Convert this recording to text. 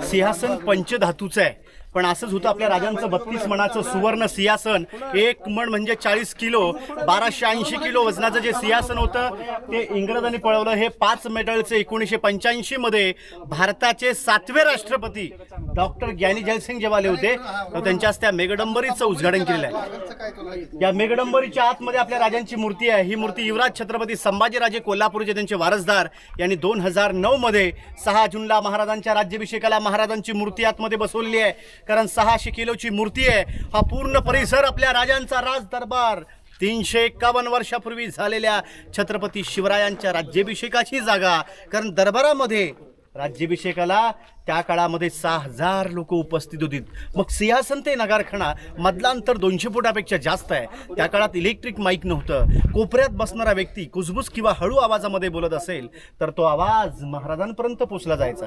सिंहासन पंचधातूचं आहे, पण असंच होतं आपल्या राजांचं 32 मणाचं सुवर्ण सिंहासन. 1 मण म्हणजे 40 किलो, 1280 किलो वजनाचं जे सिंहासन होतं ते इंग्रजांनी पळवलं. हे 5 मेटलचे 1985 मध्ये भारताचे 7वे राष्ट्रपती डॉक्टर ज्ञानी जयसिंग जेव्हा आले होते तर त्यांच्या त्या मेघडंबरीचं उद्घाटन केलेलं आहे. या मेघडंबरीच्या आतमध्ये आपल्या राजांची मूर्ती आहे. ही मूर्ती युवराज छत्रपती संभाजीराजे कोल्हापूरचे त्यांचे वारसदार यांनी 2009 मध्ये 6 जूनला महाराजांच्या राज्याभिषेकाला महाराजांची मूर्ती आतमध्ये बसवलेली आहे. कारण 600 किलोची मूर्ती आहे. हा पूर्ण परिसर आपल्या राजांचा राज दरबार 351 वर्षापूर्वी झालेल्या छत्रपती शिवरायांच्या राज्याभिषेकाची जागा. कारण दरबारामध्ये राज्याभिषेकाला त्या काळामध्ये 6000 लोक उपस्थित होती. मग सिंहासन ते नगारखाना मधला अंतर 200 फुटापेक्षा जास्त आहे. त्या काळात इलेक्ट्रिक माईक नव्हतं. कोपऱ्यात बसणारा व्यक्ती कुजबुज किंवा हळू आवाजामध्ये बोलत असेल तर तो आवाज महाराजांपर्यंत पोचला जायचा.